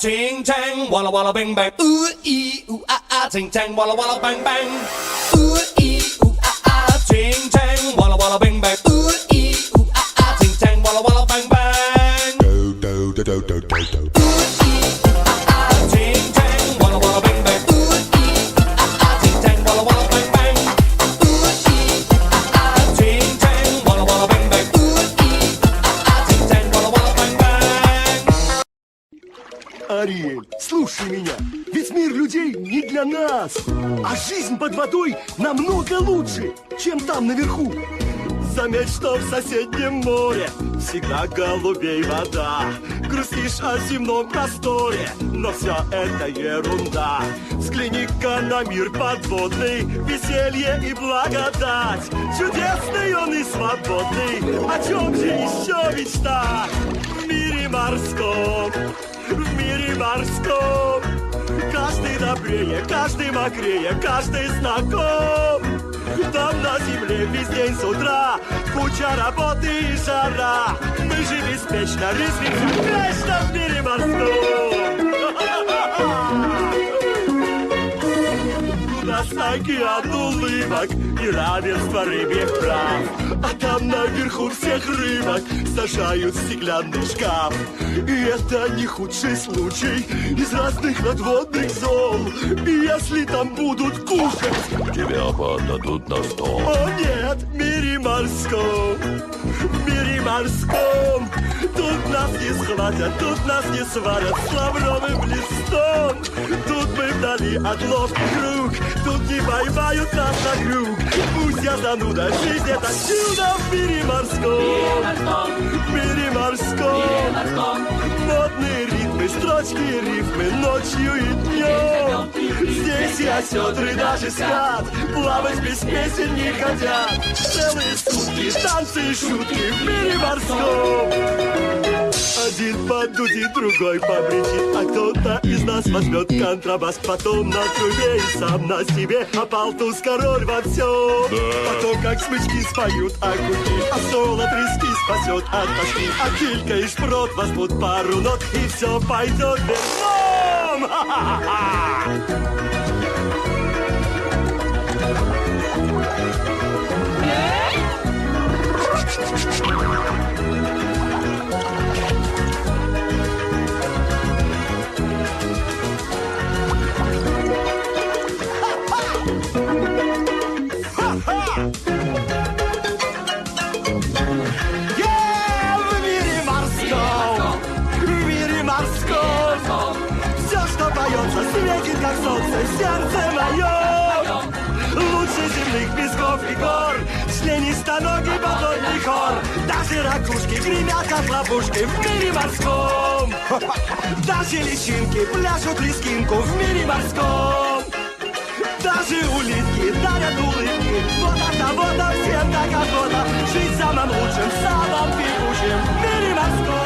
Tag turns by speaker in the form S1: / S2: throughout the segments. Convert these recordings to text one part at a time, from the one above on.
S1: Ting tang, walla walla bang bang. Ooh ee ooh ah ah, ting tang, walla walla bang bang. Ooh ee ooh ah ah, ting tang, walla walla bang bang. Ooh ee ooh ah ah, ting tang, walla walla bang bang. Do do do do do do do. Ooh ee ooh ah ah, ting tang, walla walla bang bang. Ooh ee ooh ah ah, ting tang, walla walla bang bang. Ooh ee ooh ah ah, ting tang, walla walla bang bang. Ooh ee ooh ah ah, ting tang, walla walla bang bang.
S2: Ариэль, слушай меня, ведь мир людей не для нас, а жизнь под водой намного лучше, чем там наверху. Заметь, что в соседнем море всегда голубей вода. Грустишь о земном просторе, но все это ерунда. Взгляни-ка на мир подводный, веселье и благодать. Чудесный он и свободный, о чем же еще мечта? В мире морском, в мире морском каждый добрее, каждый мокрее, каждый знаком. Там на земле весь день с утра куча работы и жара. Мы же беспечно резвимся вечно в мире морском. У нас океан улыбок и равенство рыбьих прав. А там наверху всех рыбок сажают в стеклянный шкаф. И это не худший случай из разных надводных зол. И если там будут кушать,
S3: тебя подадут на стол.
S2: о нет, в мире морском, в мире морском. Тут нас не схватят, тут нас не сварят с лавровым листом. Тут мы вдали от ловких рук, тут не поймают нас на круг. Пусть я зануда, жизнь это чудо в мире морском. В мире морском. Модные ритмы, строчки и рифмы ночью и днем. Здесь и осетры даже скат плавать без песен не хотят. Целые сутки, танцы и шутки в мире морском. Один подудит, другой побричит, а кто-то из нас возьмет контрабас. Потом на трубе и сам на себе, а палтус король во всем. Потом как смычки споют огурки, а соло трески спасет от тоски. А килька и шпрот возьмут пару нот, и все пойдет верхом. Светит, как солнце, сердце мое. Лучше земных песков и гор, членистоногий подводный хор. Даже ракушки гремят, как ловушки в мире морском. Даже личинки пляшут лискинку в мире морском. Даже улитки дарят улыбки. Вот от того-то всем так охота жить самым лучшим, самым пекучим в мире морском.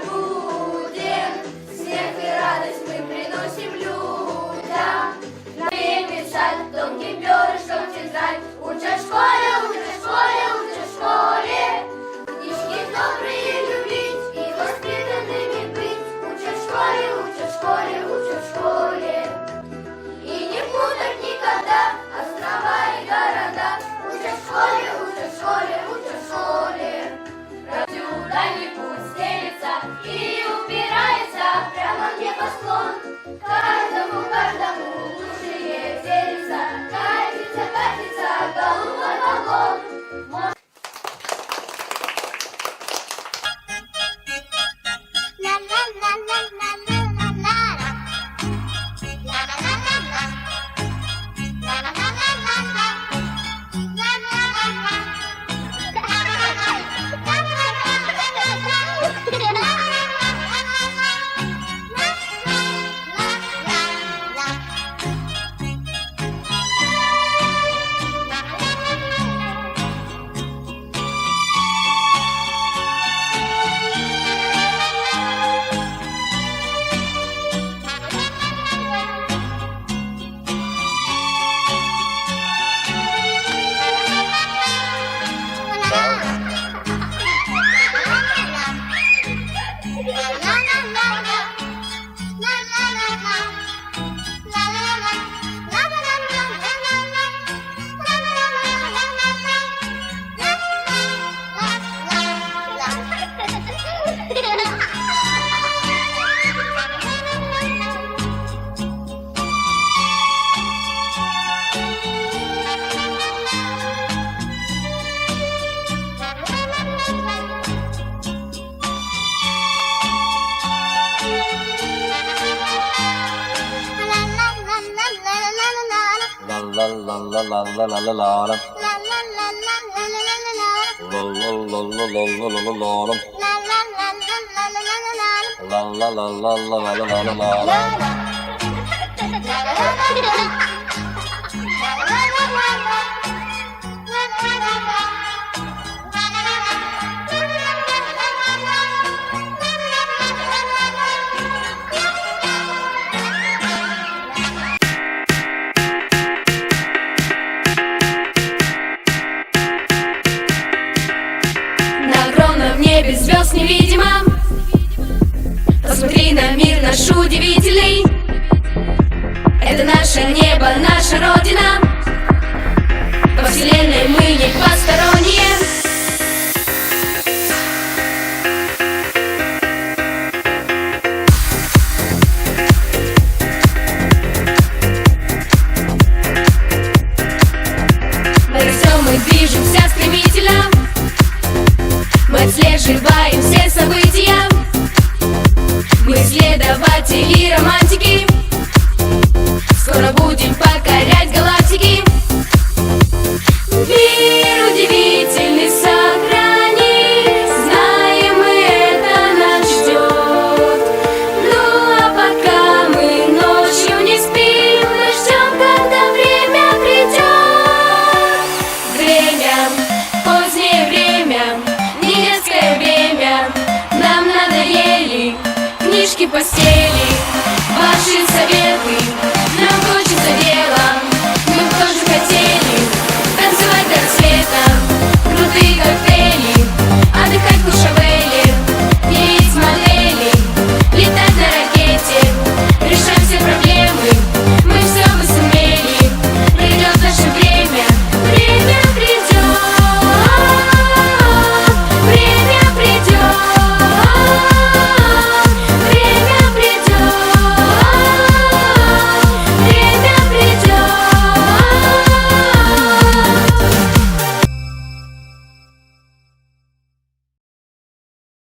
S4: будем, смех и радость мы приносим людям. Умеем писать тонким перышком тетрадь, учат в школе, учат в школе, учат в школе. Книжки добрые любить и воспитанными быть, учат в школе, учат в школе, учат в школе. И не путать никогда острова и города, учат в школе, учат в школе, учат в школе. Радио дальний путь стелится и упирается прямо в небосклон. Каждому, каждому лучшее верится, катится, катится голубой вагон.
S5: Без звезд невидимо. Посмотри на мир наш удивительный. Это наше небо, наша родина. Во вселенной мы не посторонние.